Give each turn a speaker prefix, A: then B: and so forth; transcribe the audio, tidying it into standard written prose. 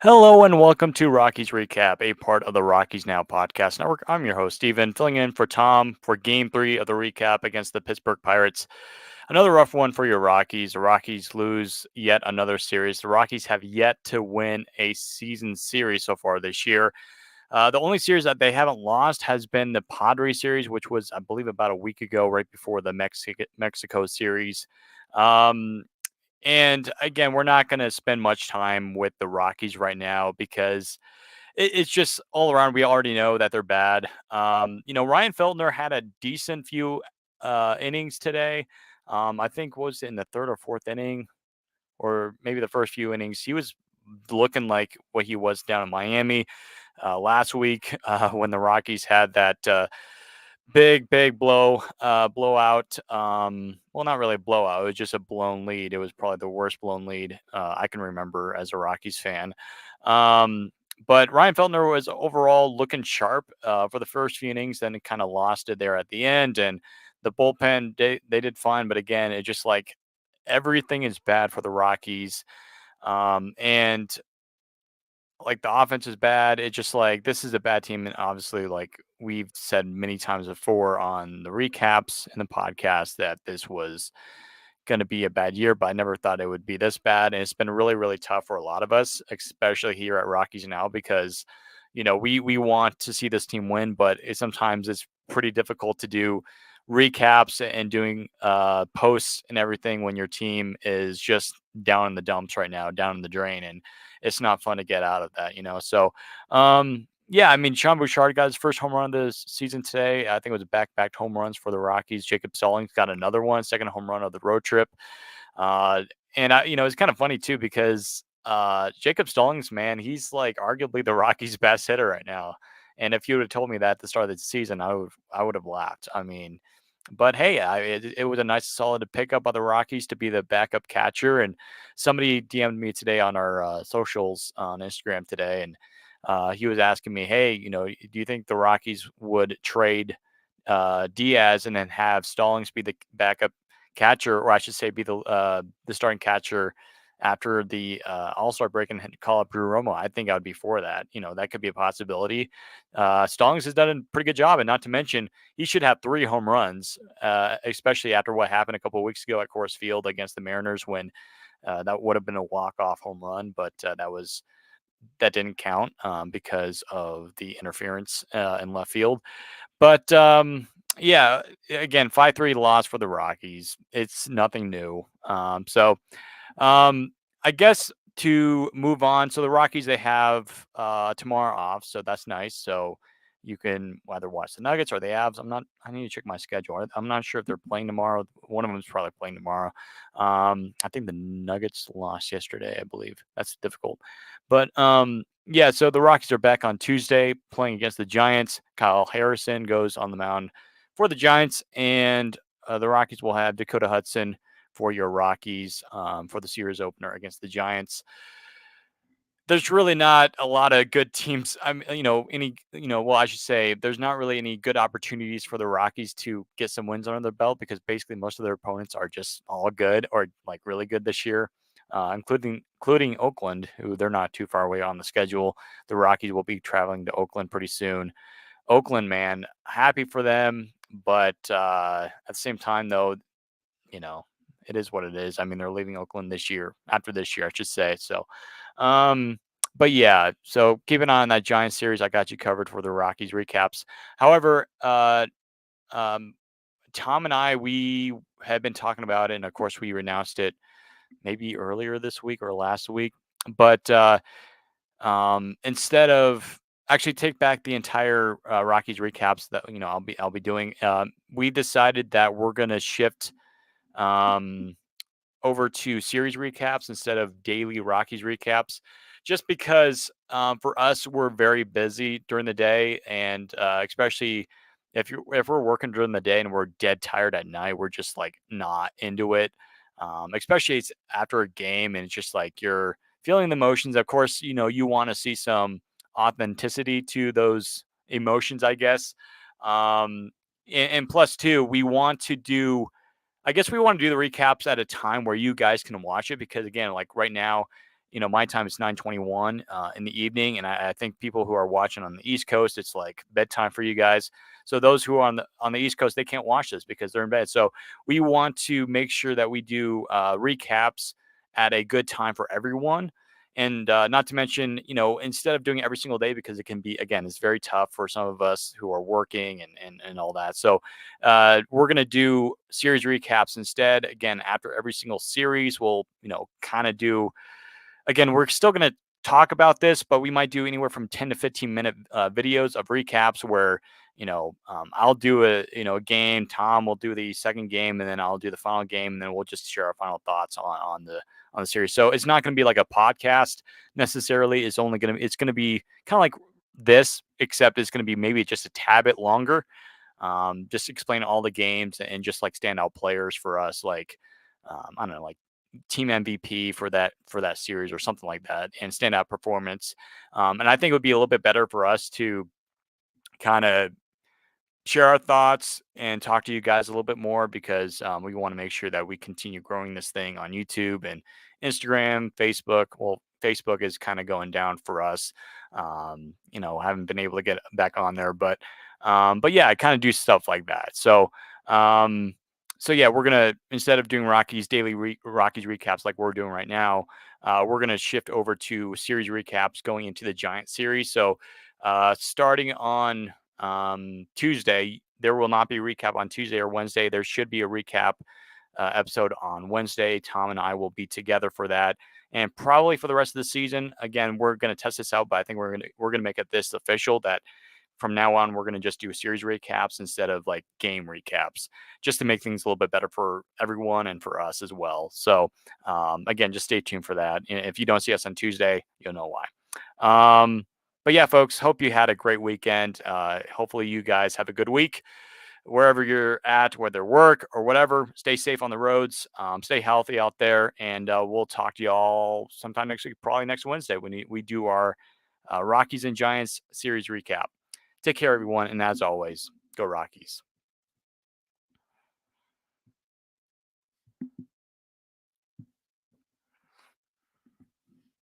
A: Hello and welcome to Rockies Recap, a part of the Rockies Now podcast network. I'm your host, Steven, filling in for Tom for game 3 of the recap against the Pittsburgh Pirates. Another rough one for your Rockies. The Rockies lose yet another series. The Rockies have yet to win a season series so far this year. The only series that they haven't lost has been the Padres series, which was, I believe, about a week ago, right before the Mexico series. Um, and again, we're not going to spend much time with the Rockies right now because it's just all around. We already know that they're bad. Ryan Feltner had a decent few innings today. I think was in the third or fourth inning, or maybe the first few innings. He was looking like what he was down in Miami last week when the Rockies had that big blowout. Well, not really a blowout. It was just a blown lead. It was probably the worst blown lead I can remember as a Rockies fan. Um, but Ryan Feltner was overall looking sharp for the first few innings. Then it kind of lost it there at the end, and the bullpen they did fine. But again, it just like everything is bad for the Rockies. And like the offense is bad. It's just like this is a bad team, and obviously, like we've said many times before on the recaps and the podcast, that this was going to be a bad year, but I never thought it would be this bad. And it's been really, really tough for a lot of us, especially here at Rockies Now, because we want to see this team win, but sometimes it's pretty difficult to do recaps and doing posts and everything when your team is just down in the dumps right now, down in the drain, and it's not fun to get out of that. So yeah, I mean, Sean Bouchard got his first home run of the season today. I think it was back-to-back home runs for the Rockies. Jacob Stallings got another one, second home run of the road trip. Uh, it's kind of funny too because Jacob Stallings, man, he's like arguably the Rockies' best hitter right now. And if you would have told me that at the start of the season, I would have laughed. I mean, but hey, it was a nice, solid pickup by the Rockies to be the backup catcher. And somebody DM'd me today on our socials on Instagram today, and he was asking me, "Hey, do you think the Rockies would trade Diaz and then have Stallings be the backup catcher, or I should say, be the starting catcher after the All-Star break and call up Drew Romo?" I think I would be for that. That could be a possibility. Stallings has done a pretty good job, and not to mention, he should have 3 home runs, especially after what happened a couple of weeks ago at Coors Field against the Mariners when that would have been a walk-off home run, but that didn't count because of the interference in left field. But yeah, again, 5-3 loss for the Rockies. It's nothing new. Um, I guess to move on, so the Rockies, they have tomorrow off, so that's nice. So you can either watch the Nuggets or the Avs. I need to check my schedule. I'm not sure if they're playing tomorrow. One of them is probably playing tomorrow. I think the Nuggets lost yesterday, I believe. That's difficult. But yeah, so the Rockies are back on Tuesday playing against the Giants. Kyle Harrison goes on the mound for the Giants, and the Rockies will have Dakota Hudson for your Rockies for the series opener against the Giants. There's really not a lot of good teams. Well, I should say there's not really any good opportunities for the Rockies to get some wins under their belt because basically most of their opponents are just all good or like really good this year, including Oakland, who they're not too far away on the schedule. The Rockies will be traveling to Oakland pretty soon. Oakland, man, happy for them, but at the same time, though, you know, it is what it is. I mean, they're leaving Oakland after this year, I should say. So, um, but yeah, so keep an eye on that Giants series. I got you covered for the Rockies recaps. However, um, Tom and we had been talking about it, and of course, we announced it maybe earlier this week or last week. But instead of actually take back the entire Rockies recaps that I'll be doing, we decided that we're gonna shift um, over to series recaps instead of daily Rockies recaps, just because for us we're very busy during the day, and especially if we're working during the day and we're dead tired at night, we're just like not into it. Especially it's after a game and it's just like you're feeling the emotions. Of course, you want to see some authenticity to those emotions, I guess. And plus, too, I guess we want to do the recaps at a time where you guys can watch it because again, like right now, my time is 9:21 in the evening, and I think people who are watching on the East Coast, it's like bedtime for you guys. So those who are on the East Coast, they can't watch this because they're in bed. So we want to make sure that we do recaps at a good time for everyone. And not to mention, instead of doing it every single day, because it can be, again, it's very tough for some of us who are working and all that. So we're going to do series recaps instead. Again, after every single series, we'll, kind of do, again, we're still going to talk about this, but we might do anywhere from 10 to 15-minute videos of recaps where, I'll do a game, Tom will do the second game, and then I'll do the final game, and then we'll just share our final thoughts on the series. So it's not going to be like a podcast necessarily. It's going to be kind of like this, except it's going to be maybe just a tad bit longer. Just explain all the games and just like standout players for us, like I don't know, like team MVP for that series or something like that, and standout performance. And I think it would be a little bit better for us to kind of share our thoughts and talk to you guys a little bit more because we want to make sure that we continue growing this thing on YouTube and Instagram, Facebook. Well, Facebook is kind of going down for us. Haven't been able to get back on there, but yeah, I kind of do stuff like that. Um, so yeah, we're gonna, instead of doing Rockies recaps like we're doing right now, we're gonna shift over to series recaps going into the Giant series. So starting on Tuesday. There will not be a recap on Tuesday or Wednesday. There should be a recap episode on Wednesday. Tom and I will be together for that, and probably for the rest of the season. Again, we're going to test this out, but I think we're gonna make it this official that from now on we're going to just do series recaps instead of like game recaps, just to make things a little bit better for everyone and for us as well. So again, just stay tuned for that. And if you don't see us on Tuesday, you'll know why. But yeah, folks, hope you had a great weekend. Hopefully you guys have a good week wherever you're at, whether work or whatever. Stay safe on the roads. Stay healthy out there. And we'll talk to you all sometime next week, probably next Wednesday when we do our Rockies and Giants series recap. Take care, everyone. And as always, go Rockies.